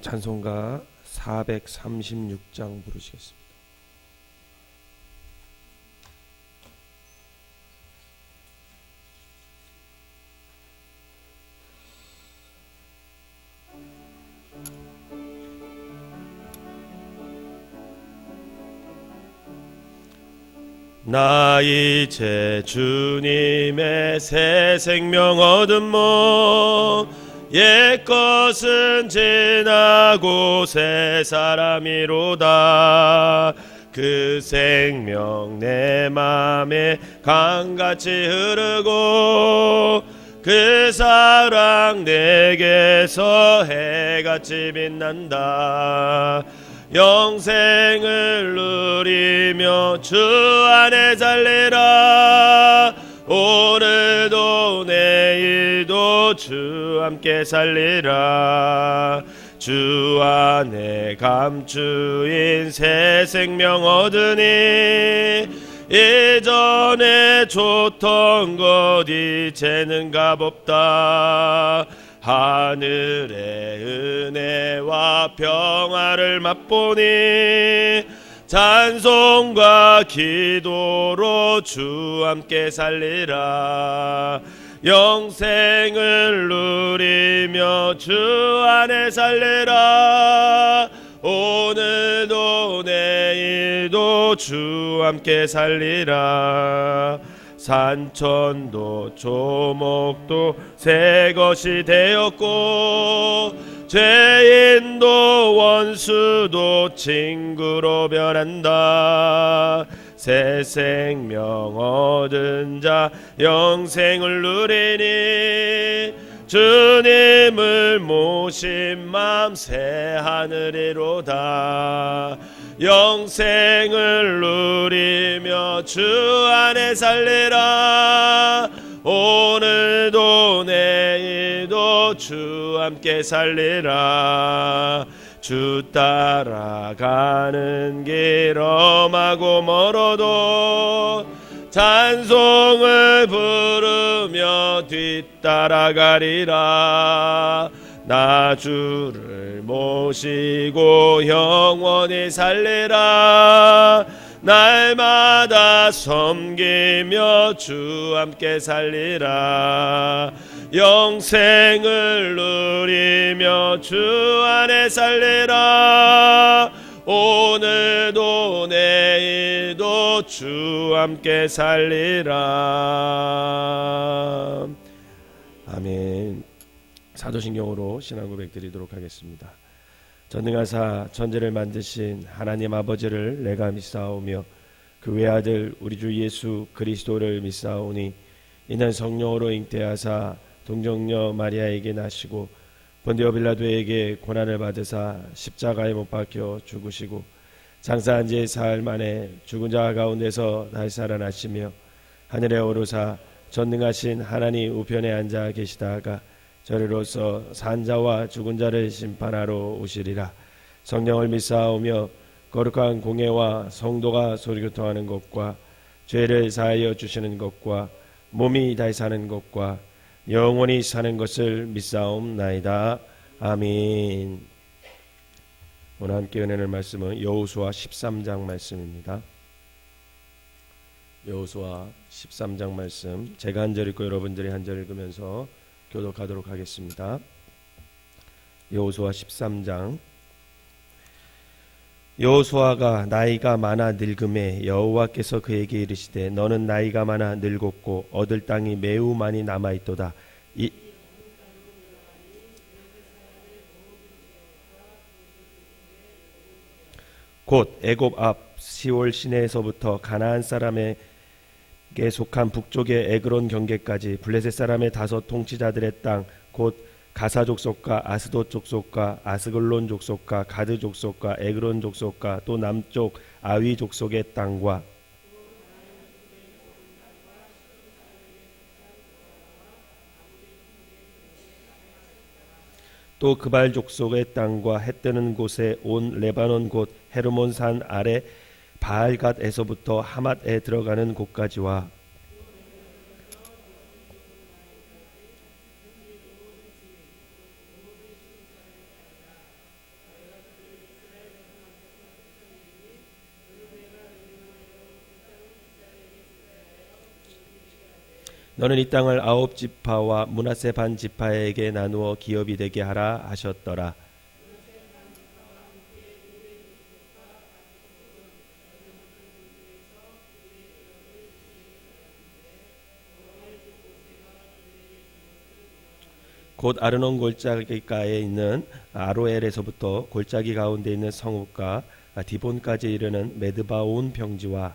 찬송가 436장 부르시겠습니다. 나 이제 주님의 새 생명 얻은 몸, 옛것은 지나고 새 사람이로다. 그 생명 내 맘에 강같이 흐르고 그 사랑 내게서 해같이 빛난다. 영생을 누리며 주 안에 살리라. 오늘도 내일도 주 함께 살리라. 주 안에 감추인 새 생명 얻으니 예전에 좋던 것 이제는 값없다. 하늘의 은혜와 평화를 맛보니 찬송과 기도로 주 함께 살리라. 영생을 누리며 주 안에 살리라. 오늘도 내일도 주 함께 살리라. 산천도 조목도 새 것이 되었고 죄인도 원수도 친구로 변한다. 새 생명 얻은 자 영생을 누리니 주님을 모신 맘 새 하늘이로다. 영생을 누리며 주 안에 살리라. 오늘도 내일도 주 함께 살리라. 주 따라가는 길 험하고 멀어도 찬송을 부르며 뒤따라가리라. 나 주를 모시고 영원히 살리라. 날마다 섬기며 주 함께 살리라. 영생을 누리며 주 안에 살리라. 오늘도 내일도 주 함께 살리라. 아멘. 사도신경으로 신앙 고백 드리도록 하겠습니다. 전능하사 천지를 만드신 하나님 아버지를 내가 믿사오며 그 외아들 우리 주 예수 그리스도를 믿사오니 이는 성령으로 잉태하사 동정녀 마리아에게 나시고 본디오 빌라도에게 고난을 받으사 십자가에 못 박혀 죽으시고 장사한 지 사흘 만에 죽은 자 가운데서 다시 살아나시며 하늘에 오르사 전능하신 하나님 우편에 앉아 계시다가 저리로서 산자와 죽은 자를 심판하러 오시리라. 성령을 믿사오며 거룩한 공예와 성도가 소리교통하는 것과 죄를 사하여 주시는 것과 몸이 다시 사는 것과 영원히 사는 것을 믿사옵나이다. 아멘. 오늘 함께 은혜를 말씀은 여호수아 13장 말씀입니다. 여호수아 13장 말씀 제가 한 절 읽고 여러분들이 한 절 읽으면서 교독하도록 하겠습니다. 여호수아 13장. 여호수아가 나이가 많아 늙음에 여호와께서 그에게 이르시되 너는 나이가 많아 늙었고 얻을 땅이 매우 많이 남아있도다. 곧 애굽 앞 시올 시내에서부터 가나안 사람에게 속한 북쪽의 에그론 경계까지 블레셋 사람의 다섯 통치자들의 땅 곧 가사 족속과 아스돗 족속과 아스글론 족속과 가드 족속과 에그론 족속과 또 남쪽 아위 족속의 땅과 또 그발 족속의 땅과 해 뜨는 곳에 온 레바논 곧 헤르몬 산 아래 바알갓에서부터 하맛에 들어가는 곳까지와 너는 이 땅을 아홉 지파와 므낫세 반 지파에게 나누어 기업이 되게 하라 하셨더라. 곧 아르논 골짜기가에 있는 아로엘에서부터 골짜기 가운데 있는 성읍과 디본까지 이르는 메드바온 평지와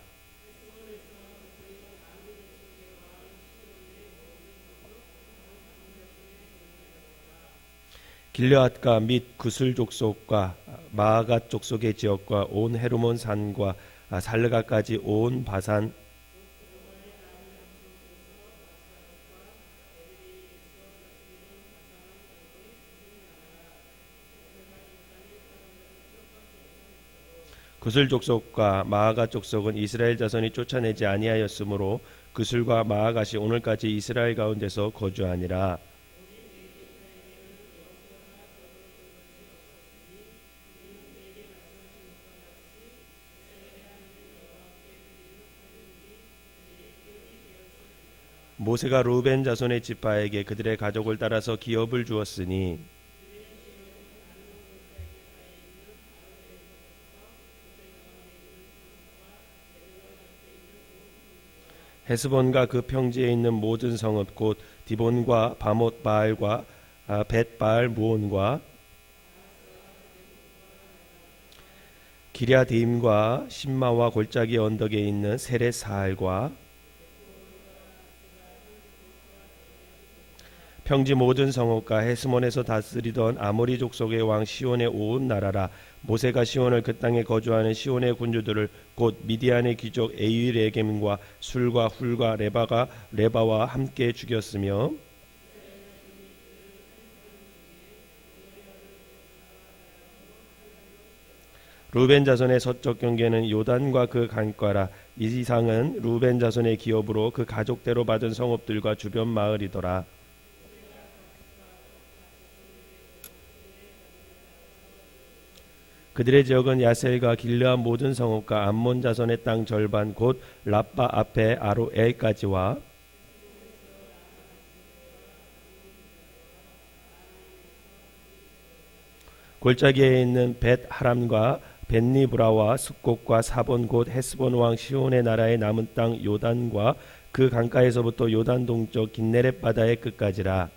길르앗과 및 구슬 족속과 마아갓 족속의 지역과 온 헤르몬 산과 살르가까지 온 바산 구슬 족속과 마아갓 족속은 이스라엘 자손이 쫓아내지 아니하였으므로 구슬과 마아갓이 오늘까지 이스라엘 가운데서 거주하니라. 모세가 루벤 자손의 지파에게 그들의 가족을 따라서 기업을 주었으니 헤스본과 그 평지에 있는 모든 성읍 곧 디본과 바못 바알과 벳 바알 무온과 기랴디임과 신마와 골짜기 언덕에 있는 세렛 사알과 평지 모든 성읍과 헤스몬에서 다스리던 아모리 족속의 왕 시온의 온 나라라. 모세가 시온을 그 땅에 거주하는 시온의 군주들을 곧 미디안의 귀족 에위레겜과 술과 훌과 레바와 함께 죽였으며 루벤 자손의 서쪽 경계는 요단과 그 강가라. 이 이상은 루벤 자손의 기업으로 그 가족대로 받은 성읍들과 주변 마을이더라. 그들의 지역은 야셀과 길르앗 모든 성읍과 암몬 자손의 땅 절반 곧 라빠 앞에 아로엘까지와 골짜기에 있는 벳 하람과 벳니브라와 숫곳과 사본 곧 헤스본 왕 시온의 나라의 남은 땅 요단과 그 강가에서부터 요단 동쪽 긴네렛 바다의 끝까지라.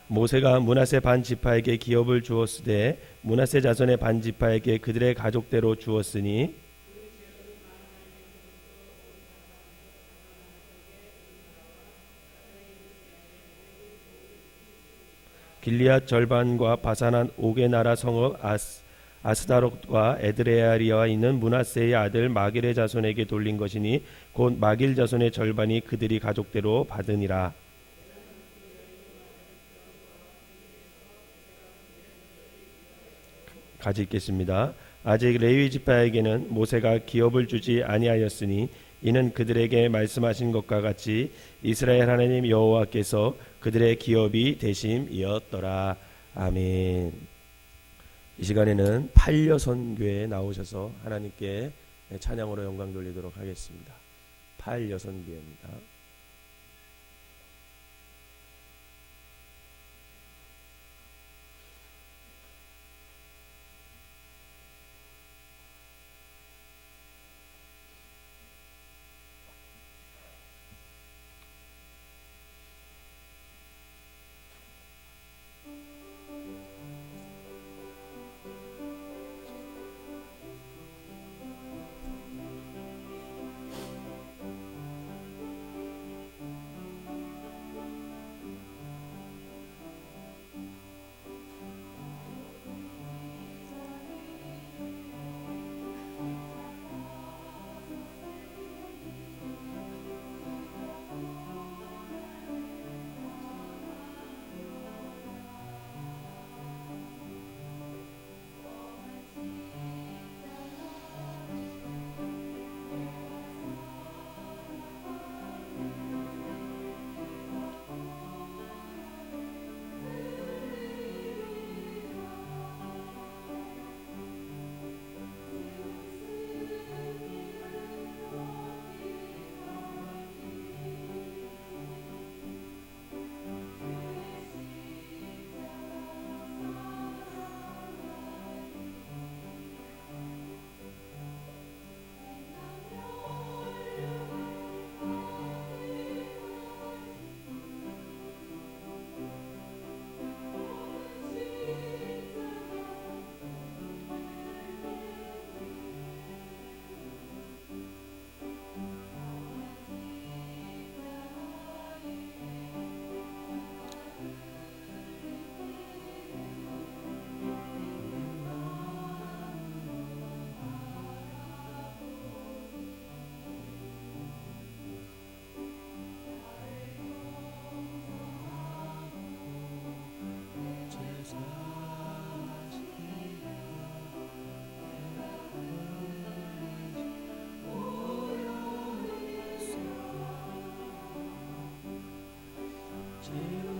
모세가 므낫세 반 지파에게 기업을 주었으되 므낫세 자손의 반 지파에게 그들의 가족대로 주었으니 길리앗 절반과 바산한 옥의 나라 성읍 아스다롯과 에드레아리와 있는 므낫세의 아들 마길의 자손에게 돌린 것이니 곧 마길 자손의 절반이 그들이 가족대로 받으니라. 같이 읽겠습니다. 아직 레위 지파에게는 모세가 기업을 주지 아니하였으니 이는 그들에게 말씀하신 것과 같이 이스라엘 하나님 여호와께서 그들의 기업이 되심이었더라. 아멘. 이 시간에는 팔려선교에 나오셔서 하나님께 찬양으로 영광 돌리도록 하겠습니다. 팔려선교입니다.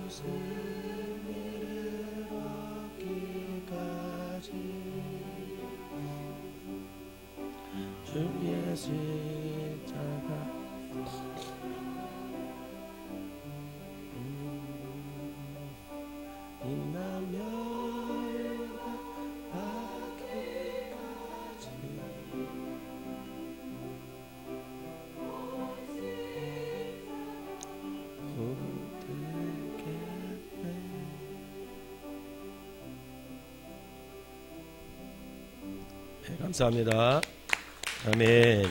승리를 얻기까지 주의 십자가 감사합니다. 아멘.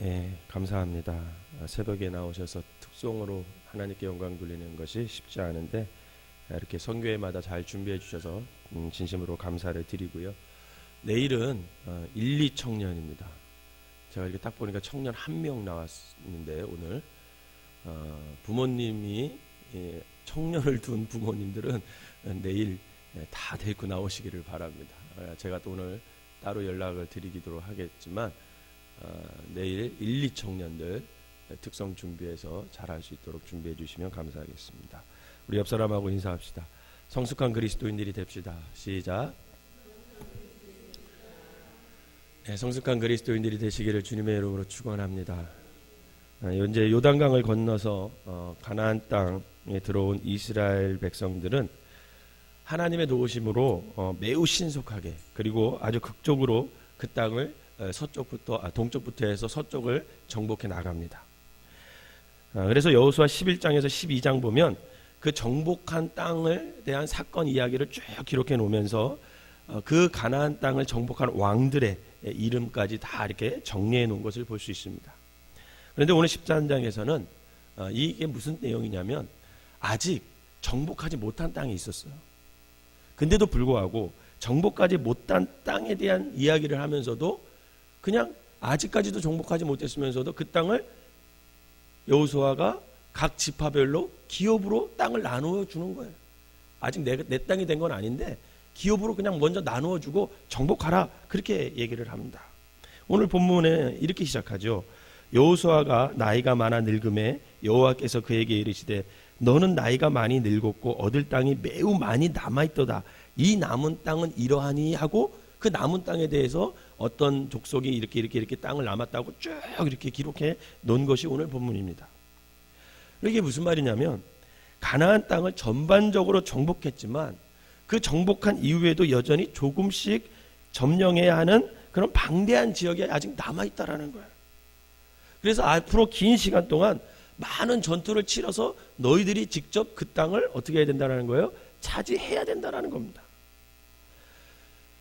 예, 감사합니다. 새벽에 나오셔서 특송으로 하나님께 영광 돌리는 것이 쉽지 않은데 이렇게 선교회마다 잘 준비해 주셔서 진심으로 감사를 드리고요. 내일은 1, 2 청년입니다. 제가 이렇게 딱 보니까 청년 1명 나왔는데 오늘 부모님이 청년을 둔 부모님들은 내일 다 데리고 나오시기를 바랍니다. 제가 또 오늘 따로 연락을 드리기도 하겠지만 내일 1, 2 청년들 특성 준비해서 잘할 수 있도록 준비해 주시면 감사하겠습니다. 우리 옆 사람하고 인사합시다. 성숙한 그리스도인들이 됩시다. 시작. 네, 성숙한 그리스도인들이 되시기를 주님의 이름으로 축원합니다. 현재 요단강을 건너서 가나안 땅에 들어온 이스라엘 백성들은 하나님의 도우심으로 매우 신속하게 그리고 아주 극적으로 그 땅을 동쪽부터 해서 서쪽을 정복해 나갑니다. 그래서 여호수아 11장에서 12장 보면 그 정복한 땅에 대한 사건 이야기를 쭉 기록해 놓으면서 그 가나안 땅을 정복한 왕들의 이름까지 다 이렇게 정리해 놓은 것을 볼 수 있습니다. 그런데 오늘 13장에서는 이게 무슨 내용이냐면 아직 정복하지 못한 땅이 있었어요. 근데도 불구하고 정복하지 못한 땅에 대한 이야기를 하면서도 그냥 아직까지도 정복하지 못했으면서도 그 땅을 여호수아가 각 지파별로 기업으로 땅을 나누어 주는 거예요. 아직 내 땅이 된 건 아닌데 기업으로 그냥 먼저 나누어 주고 정복하라 그렇게 얘기를 합니다. 오늘 본문에 이렇게 시작하죠. 여호수아가 나이가 많아 늙음에 여호와께서 그에게 이르시되 너는 나이가 많이 늙었고 얻을 땅이 매우 많이 남아있도다. 이 남은 땅은 이러하니 하고 그 남은 땅에 대해서 어떤 족속이 이렇게 땅을 남았다고 쭉 이렇게 기록해 놓은 것이 오늘 본문입니다. 이게 무슨 말이냐면 가나안 땅을 전반적으로 정복했지만 그 정복한 이후에도 여전히 조금씩 점령해야 하는 그런 방대한 지역이 아직 남아있다라는 거예요. 그래서 앞으로 긴 시간 동안 많은 전투를 치러서 너희들이 직접 그 땅을 어떻게 해야 된다는 거예요? 차지해야 된다는 겁니다.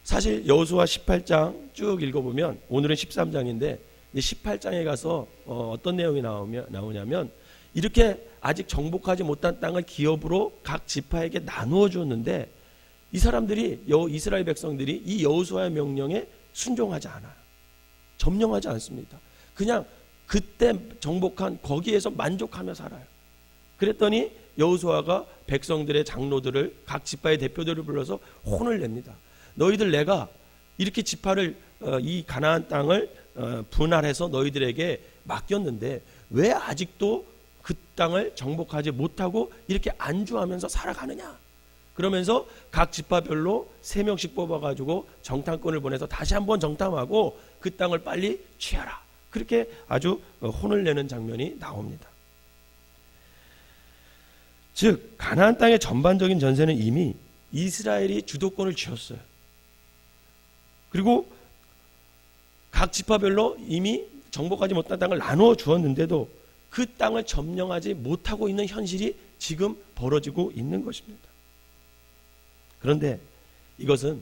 사실 여호수아 18장 쭉 읽어보면 오늘은 13장인데 18장에 가서 어떤 내용이 나오냐면 이렇게 아직 정복하지 못한 땅을 기업으로 각 지파에게 나누어 줬는데 이 사람들이 이스라엘 백성들이 이 여호수아의 명령에 순종하지 않아요. 점령하지 않습니다. 그냥 그때 정복한 거기에서 만족하며 살아요. 그랬더니 여호수아가 백성들의 장로들을 각 지파의 대표들을 불러서 혼을 냅니다. 너희들 내가 이렇게 지파를 이 가나안 땅을 분할해서 너희들에게 맡겼는데 왜 아직도 그 땅을 정복하지 못하고 이렇게 안주하면서 살아가느냐. 그러면서 각 지파별로 3명씩 뽑아가지고 정탐꾼을 보내서 다시 한번 정탐하고 그 땅을 빨리 취하라. 그렇게 아주 혼을 내는 장면이 나옵니다. 즉 가나안 땅의 전반적인 전세는 이미 이스라엘이 주도권을 쥐었어요. 그리고 각 지파별로 이미 정복하지 못한 땅을 나누어 주었는데도 그 땅을 점령하지 못하고 있는 현실이 지금 벌어지고 있는 것입니다. 그런데 이것은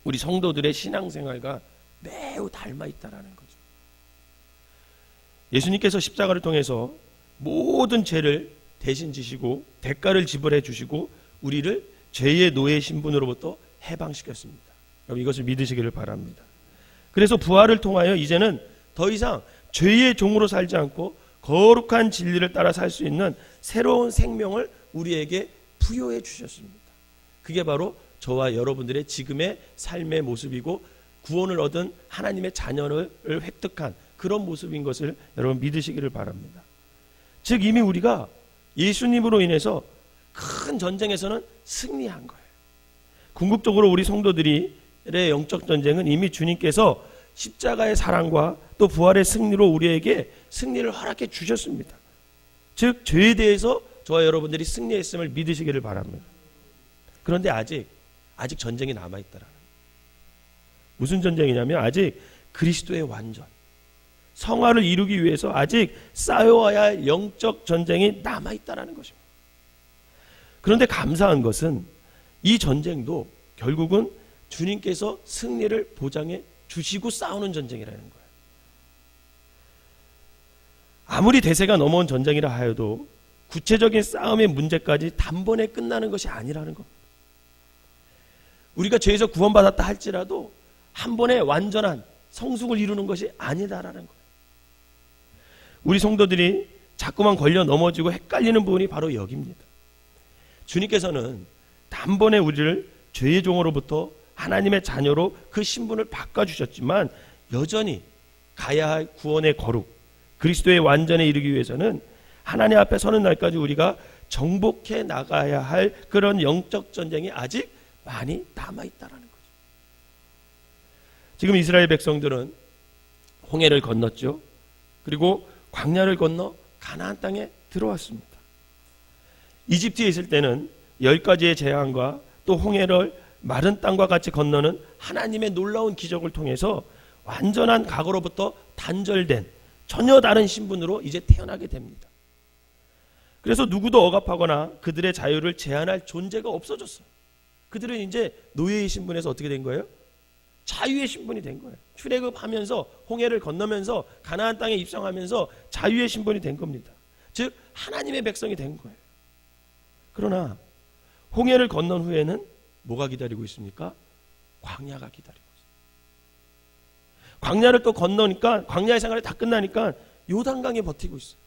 우리 성도들의 신앙생활과 매우 닮아 있다라는 거죠. 예수님께서 십자가를 통해서 모든 죄를 대신 지시고 대가를 지불해 주시고 우리를 죄의 노예 신분으로부터 해방시켰습니다. 여러분 이것을 믿으시기를 바랍니다. 그래서 부활을 통하여 이제는 더 이상 죄의 종으로 살지 않고 거룩한 진리를 따라 살 수 있는 새로운 생명을 우리에게 부여해 주셨습니다. 그게 바로 저와 여러분들의 지금의 삶의 모습이고 구원을 얻은 하나님의 자녀를 획득한 그런 모습인 것을 여러분 믿으시기를 바랍니다. 즉 이미 우리가 예수님으로 인해서 큰 전쟁에서는 승리한 거예요. 궁극적으로 우리 성도들의 영적 전쟁은 이미 주님께서 십자가의 사랑과 또 부활의 승리로 우리에게 승리를 허락해 주셨습니다. 즉 죄에 대해서 저와 여러분들이 승리했음을 믿으시기를 바랍니다. 그런데 아직 전쟁이 남아있다라는 거예요. 무슨 전쟁이냐면 아직 그리스도의 완전 성화를 이루기 위해서 아직 싸워야 할 영적 전쟁이 남아있다라는 것입니다. 그런데 감사한 것은 이 전쟁도 결국은 주님께서 승리를 보장해 주시고 싸우는 전쟁이라는 거예요. 아무리 대세가 넘어온 전쟁이라 하여도 구체적인 싸움의 문제까지 단번에 끝나는 것이 아니라는 겁니다. 우리가 죄에서 구원받았다 할지라도 한 번에 완전한 성숙을 이루는 것이 아니다라는 거예요. 우리 성도들이 자꾸만 걸려 넘어지고 헷갈리는 부분이 바로 여기입니다. 주님께서는 단번에 우리를 죄의 종으로부터 하나님의 자녀로 그 신분을 바꿔주셨지만 여전히 가야 할 구원의 거룩, 그리스도의 완전에 이르기 위해서는 하나님 앞에 서는 날까지 우리가 정복해 나가야 할 그런 영적 전쟁이 아직 많이 남아있다는 거죠. 지금 이스라엘 백성들은 홍해를 건넜죠. 그리고 광야를 건너 가나안 땅에 들어왔습니다. 이집트에 있을 때는 10가지의 재앙과 또 홍해를 마른 땅과 같이 건너는 하나님의 놀라운 기적을 통해서 완전한 과거로부터 단절된 전혀 다른 신분으로 이제 태어나게 됩니다. 그래서 누구도 억압하거나 그들의 자유를 제한할 존재가 없어졌어요. 그들은 이제 노예의 신분에서 어떻게 된 거예요? 자유의 신분이 된 거예요. 출애굽하면서 홍해를 건너면서 가나안 땅에 입성하면서 자유의 신분이 된 겁니다. 즉 하나님의 백성이 된 거예요. 그러나 홍해를 건넌 후에는 뭐가 기다리고 있습니까? 광야가 기다리고 있어요. 광야를 또 건너니까 광야의 생활이 다 끝나니까 요단강에 버티고 있어요.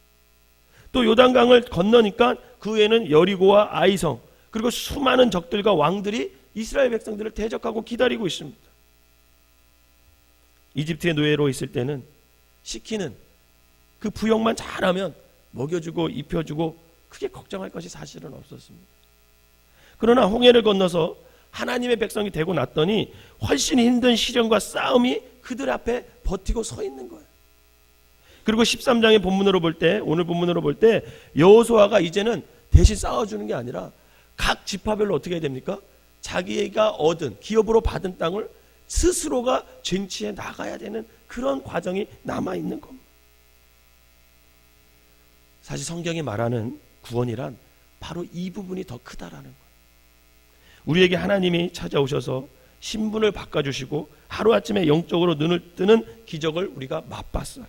또 요단강을 건너니까 그 후에는 여리고와 아이성 그리고 수많은 적들과 왕들이 이스라엘 백성들을 대적하고 기다리고 있습니다. 이집트의 노예로 있을 때는 시키는 그 부역만 잘하면 먹여주고 입혀주고 크게 걱정할 것이 사실은 없었습니다. 그러나 홍해를 건너서 하나님의 백성이 되고 났더니 훨씬 힘든 시련과 싸움이 그들 앞에 버티고 서 있는 거예요. 그리고 13장의 본문으로 볼 때, 오늘 본문으로 볼 때 여호수아가 이제는 대신 싸워주는 게 아니라 각 지파별로 어떻게 해야 됩니까? 자기가 얻은 기업으로 받은 땅을 스스로가 쟁취해 나가야 되는 그런 과정이 남아있는 겁니다. 사실 성경이 말하는 구원이란 바로 이 부분이 더 크다라는 거예요. 우리에게 하나님이 찾아오셔서 신분을 바꿔주시고 하루아침에 영적으로 눈을 뜨는 기적을 우리가 맛봤어요.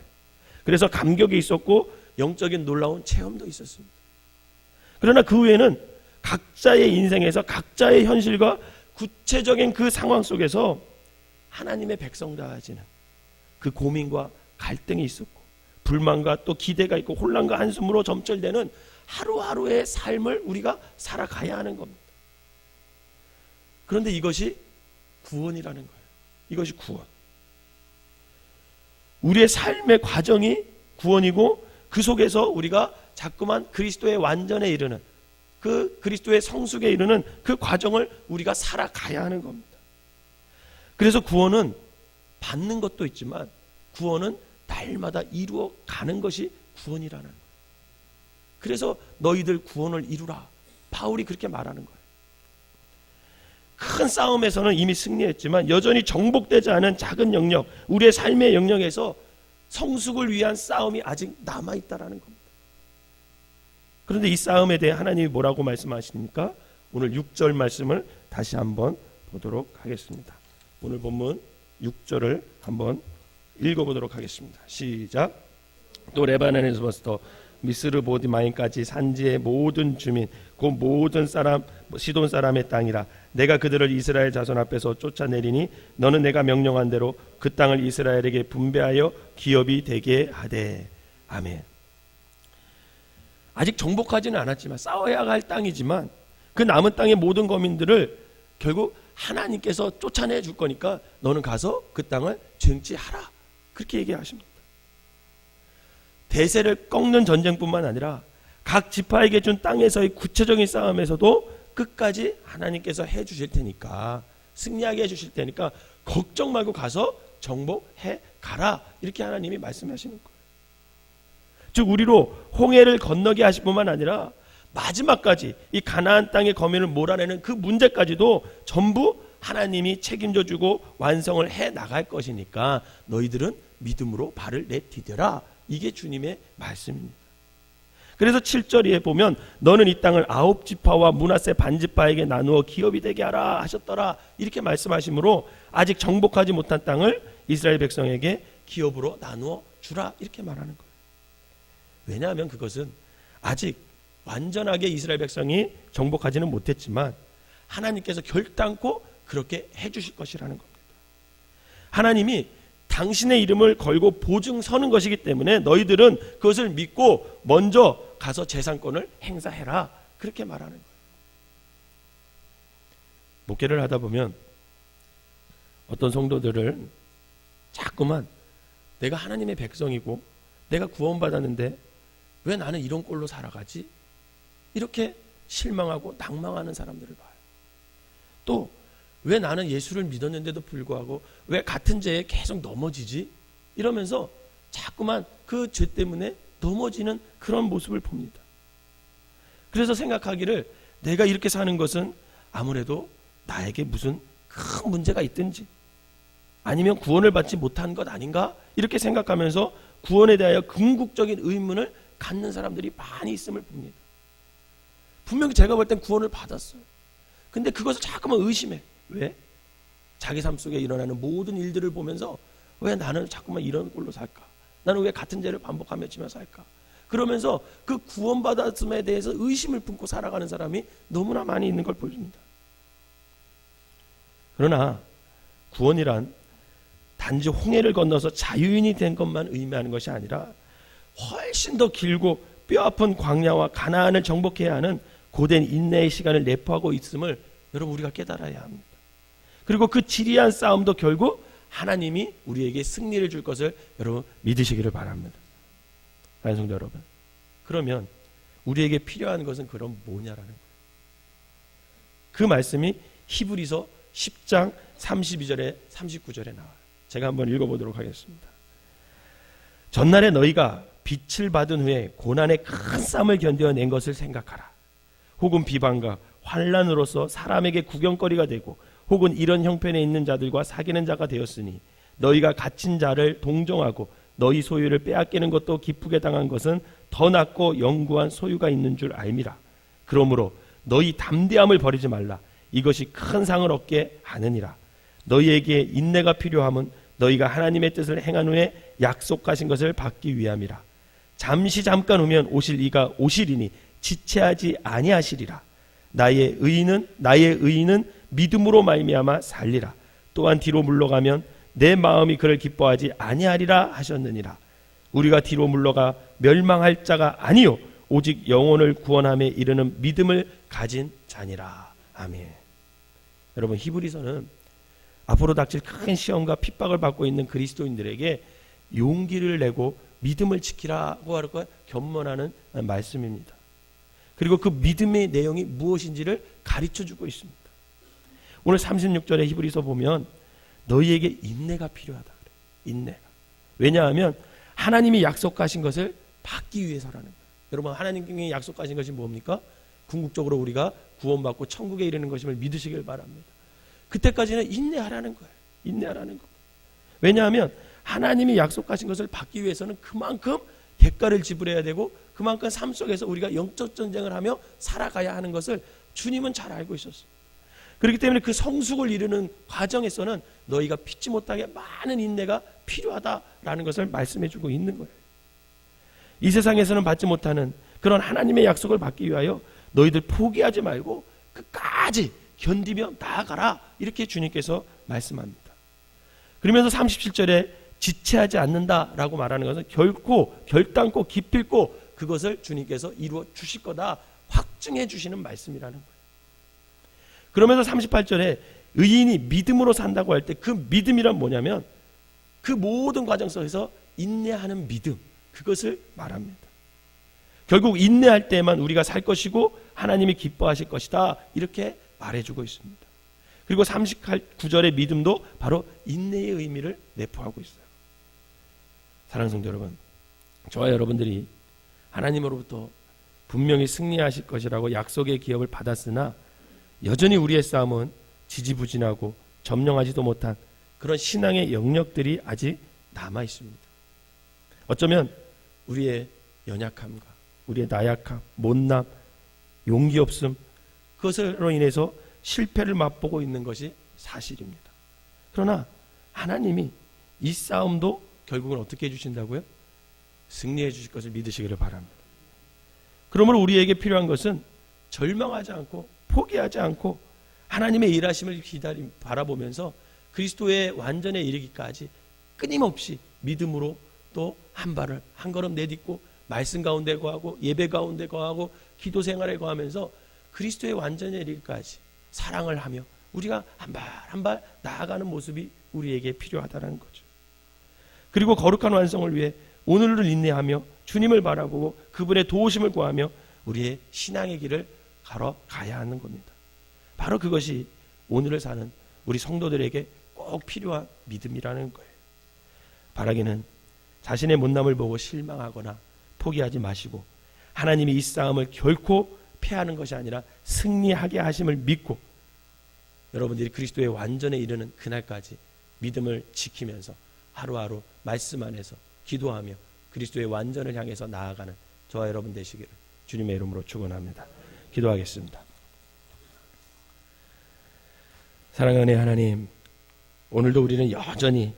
그래서 감격이 있었고 영적인 놀라운 체험도 있었습니다. 그러나 그 후에는 각자의 인생에서 각자의 현실과 구체적인 그 상황 속에서 하나님의 백성다워지는 그 고민과 갈등이 있었고 불만과 또 기대가 있고 혼란과 한숨으로 점철되는 하루하루의 삶을 우리가 살아가야 하는 겁니다. 그런데 이것이 구원이라는 거예요. 이것이 구원. 우리의 삶의 과정이 구원이고 그 속에서 우리가 자꾸만 그리스도의 완전에 이르는 그 그리스도의 성숙에 이르는 그 과정을 우리가 살아가야 하는 겁니다. 그래서 구원은 받는 것도 있지만 구원은 날마다 이루어가는 것이 구원이라는 거예요. 그래서 너희들 구원을 이루라. 바울이 그렇게 말하는 거예요. 큰 싸움에서는 이미 승리했지만 여전히 정복되지 않은 작은 영역, 우리의 삶의 영역에서 성숙을 위한 싸움이 아직 남아있다는 겁니다. 그런데 이 싸움에 대해 하나님이 뭐라고 말씀하십니까? 오늘 6절 말씀을 다시 한번 보도록 하겠습니다. 오늘 본문 6절을 한번 읽어보도록 하겠습니다. 시작. 또 레바논에서부터 미스르보디마인까지 산지의 모든 주민 곧 모든 사람 시돈 사람의 땅이라. 내가 그들을 이스라엘 자손 앞에서 쫓아내리니 너는 내가 명령한 대로 그 땅을 이스라엘에게 분배하여 기업이 되게 하되. 아멘. 아직 정복하지는 않았지만 싸워야 할 땅이지만 그 남은 땅의 모든 거민들을 결국 하나님께서 쫓아내 줄 거니까 너는 가서 그 땅을 쟁취하라. 그렇게 얘기하십니다. 대세를 꺾는 전쟁뿐만 아니라 각 지파에게 준 땅에서의 구체적인 싸움에서도 끝까지 하나님께서 해주실 테니까, 승리하게 해주실 테니까 걱정 말고 가서 정복해 가라, 이렇게 하나님이 말씀하시는 거예요. 즉 우리로 홍해를 건너게 하실 뿐만 아니라 마지막까지 이 가나안 땅의 거민을 몰아내는 그 문제까지도 전부 하나님이 책임져 주고 완성을 해 나갈 것이니까 너희들은 믿음으로 발을 내디뎌라, 이게 주님의 말씀입니다. 그래서 7절에 보면 너는 이 땅을 9지파와 므낫세 반지파에게 나누어 기업이 되게 하라 하셨더라, 이렇게 말씀하시므로 아직 정복하지 못한 땅을 이스라엘 백성에게 기업으로 나누어 주라, 이렇게 말하는 거예요. 왜냐하면 그것은 아직 완전하게 이스라엘 백성이 정복하지는 못했지만 하나님께서 결단코 그렇게 해주실 것이라는 겁니다. 하나님이 당신의 이름을 걸고 보증 서는 것이기 때문에 너희들은 그것을 믿고 먼저 가서 재산권을 행사해라, 그렇게 말하는 거예요. 목회를 하다 보면 어떤 성도들을 자꾸만 내가 하나님의 백성이고 내가 구원받았는데 왜 나는 이런 꼴로 살아가지? 이렇게 실망하고 낭망하는 사람들을 봐요. 또 왜 나는 예수를 믿었는데도 불구하고 왜 같은 죄에 계속 넘어지지? 이러면서 자꾸만 그 죄 때문에 넘어지는 그런 모습을 봅니다. 그래서 생각하기를 내가 이렇게 사는 것은 아무래도 나에게 무슨 큰 문제가 있든지 아니면 구원을 받지 못한 것 아닌가? 이렇게 생각하면서 구원에 대하여 궁극적인 의문을 갖는 사람들이 많이 있음을 봅니다. 분명히 제가 볼 땐 구원을 받았어요. 근데 그것을 자꾸만 의심해. 왜? 자기 삶 속에 일어나는 모든 일들을 보면서 왜 나는 자꾸만 이런 꼴로 살까? 나는 왜 같은 죄를 반복하며 지며 살까? 그러면서 그 구원받았음에 대해서 의심을 품고 살아가는 사람이 너무나 많이 있는 걸 보여줍니다. 그러나 구원이란 단지 홍해를 건너서 자유인이 된 것만 의미하는 것이 아니라 훨씬 더 길고 뼈아픈 광야와 가나안을 정복해야 하는 고된 인내의 시간을 내포하고 있음을 여러분 우리가 깨달아야 합니다. 그리고 그 지리한 싸움도 결국 하나님이 우리에게 승리를 줄 것을 여러분 믿으시기를 바랍니다. 성도 여러분, 그러면 우리에게 필요한 것은 그럼 뭐냐라는 거예요. 그 말씀이 히브리서 10장 32절에 39절에 나와요. 제가 한번 읽어보도록 하겠습니다. 전날에 너희가 빛을 받은 후에 고난의 큰 쌈을 견뎌낸 것을 생각하라. 혹은 비방과 환난으로서 사람에게 구경거리가 되고 혹은 이런 형편에 있는 자들과 사귀는 자가 되었으니 너희가 갇힌 자를 동정하고 너희 소유를 빼앗기는 것도 기쁘게 당한 것은 더 낫고 영구한 소유가 있는 줄 알미라. 그러므로 너희 담대함을 버리지 말라. 이것이 큰 상을 얻게 하느니라. 너희에게 인내가 필요함은 너희가 하나님의 뜻을 행한 후에 약속하신 것을 받기 위함이라. 잠시 잠깐 후면 오실 이가 오시리니 지체하지 아니하시리라. 나의 의인은 믿음으로 말미암아 살리라. 또한 뒤로 물러가면 내 마음이 그를 기뻐하지 아니하리라 하셨느니라. 우리가 뒤로 물러가 멸망할 자가 아니요 오직 영혼을 구원함에 이르는 믿음을 가진 자니라. 아멘. 여러분, 히브리서는 앞으로 닥칠 큰 시험과 핍박을 받고 있는 그리스도인들에게 용기를 내고 믿음을 지키라고 할 것 겸언하는 말씀입니다. 그리고 그 믿음의 내용이 무엇인지를 가르쳐주고 있습니다. 오늘 36절의 히브리서 보면 너희에게 인내가 필요하다 그래요. 인내가. 왜냐하면 하나님이 약속하신 것을 받기 위해서라는 거예요. 여러분, 하나님이 약속하신 것이 뭡니까? 궁극적으로 우리가 구원받고 천국에 이르는 것임을 믿으시길 바랍니다. 그때까지는 인내하라는 거예요. 인내하라는 겁니다. 왜냐하면 하나님이 약속하신 것을 받기 위해서는 그만큼 대가를 지불해야 되고 그만큼 삶 속에서 우리가 영적 전쟁을 하며 살아가야 하는 것을 주님은 잘 알고 있었어요. 그렇기 때문에 그 성숙을 이루는 과정에서는 너희가 피치 못하게 많은 인내가 필요하다라는 것을 말씀해주고 있는 거예요. 이 세상에서는 받지 못하는 그런 하나님의 약속을 받기 위하여 너희들 포기하지 말고 끝까지 견디며 나아가라, 이렇게 주님께서 말씀합니다. 그러면서 37절에 지체하지 않는다라고 말하는 것은 결단코 기필코 그것을 주님께서 이루어 주실 거다 확증해 주시는 말씀이라는 거예요. 그러면서 38절에 의인이 믿음으로 산다고 할 때 그 믿음이란 뭐냐면 그 모든 과정 속에서 인내하는 믿음, 그것을 말합니다. 결국 인내할 때만 우리가 살 것이고 하나님이 기뻐하실 것이다, 이렇게 말해주고 있습니다. 그리고 39절의 믿음도 바로 인내의 의미를 내포하고 있어요. 사랑하는 성도 여러분, 저와 여러분들이 하나님으로부터 분명히 승리하실 것이라고 약속의 기업을 받았으나 여전히 우리의 싸움은 지지부진하고 점령하지도 못한 그런 신앙의 영역들이 아직 남아 있습니다. 어쩌면 우리의 연약함과 우리의 나약함, 못남, 용기 없음, 그것으로 인해서 실패를 맛보고 있는 것이 사실입니다. 그러나 하나님이 이 싸움도 결국은 어떻게 해주신다고요? 승리해 주실 것을 믿으시기를 바랍니다. 그러므로 우리에게 필요한 것은 절망하지 않고 포기하지 않고 하나님의 일하심을 바라보면서 그리스도의 완전에 이르기까지 끊임없이 믿음으로 또 한 발을 한 걸음 내딛고 말씀 가운데 거하고 예배 가운데 거하고 기도 생활에 거하면서 그리스도의 완전에 이르기까지 사랑을 하며 우리가 한 발 한 발 나아가는 모습이 우리에게 필요하다는 거죠. 그리고 거룩한 완성을 위해 오늘을 인내하며 주님을 바라보고 그분의 도우심을 구하며 우리의 신앙의 길을 걸어가야 하는 겁니다. 바로 그것이 오늘을 사는 우리 성도들에게 꼭 필요한 믿음이라는 거예요. 바라기는 자신의 못남을 보고 실망하거나 포기하지 마시고 하나님이 이 싸움을 결코 패하는 것이 아니라 승리하게 하심을 믿고 여러분들이 그리스도의 완전에 이르는 그날까지 믿음을 지키면서 하루하루 말씀 안에서 기도하며 그리스도의 완전을 향해서 나아가는 저와 여러분 되시기를 주님의 이름으로 축원합니다. 기도하겠습니다. 사랑하는 하나님, 오늘도 우리는 여전히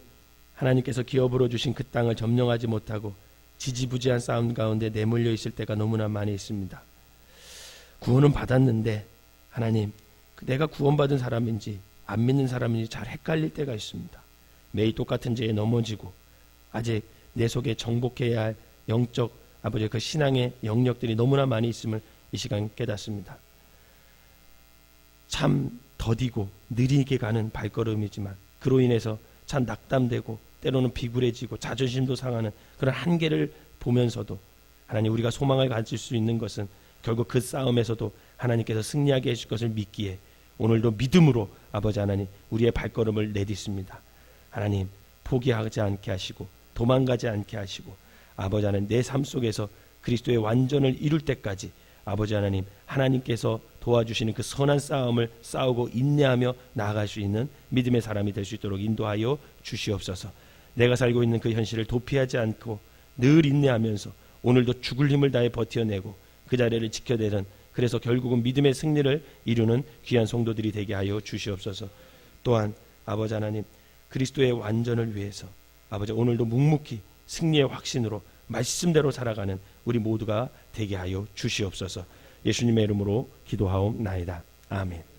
하나님께서 기업으로 주신 그 땅을 점령하지 못하고 지지부지한 싸움 가운데 내몰려 있을 때가 너무나 많이 있습니다. 구원은 받았는데 하나님, 내가 구원받은 사람인지 안 믿는 사람인지 잘 헷갈릴 때가 있습니다. 매일 똑같은 죄에 넘어지고 아직 내 속에 정복해야 할 영적 아버지 그 신앙의 영역들이 너무나 많이 있음을 이 시간 깨닫습니다. 참 더디고 느리게 가는 발걸음이지만 그로 인해서 참 낙담되고 때로는 비굴해지고 자존심도 상하는 그런 한계를 보면서도 하나님, 우리가 소망을 가질 수 있는 것은 결국 그 싸움에서도 하나님께서 승리하게 해줄 것을 믿기에 오늘도 믿음으로 아버지 하나님 우리의 발걸음을 내딛습니다. 하나님, 포기하지 않게 하시고 도망가지 않게 하시고 아버지 하나님 내 삶 속에서 그리스도의 완전을 이룰 때까지 아버지 하나님 하나님께서 도와주시는 그 선한 싸움을 싸우고 인내하며 나아갈 수 있는 믿음의 사람이 될 수 있도록 인도하여 주시옵소서. 내가 살고 있는 그 현실을 도피하지 않고 늘 인내하면서 오늘도 죽을 힘을 다해 버텨내고 그 자리를 지켜내는, 그래서 결국은 믿음의 승리를 이루는 귀한 성도들이 되게 하여 주시옵소서. 또한 아버지 하나님 그리스도의 완전을 위해서 아버지 오늘도 묵묵히 승리의 확신으로 말씀대로 살아가는 우리 모두가 되게 하여 주시옵소서. 예수님의 이름으로 기도하옵나이다. 아멘.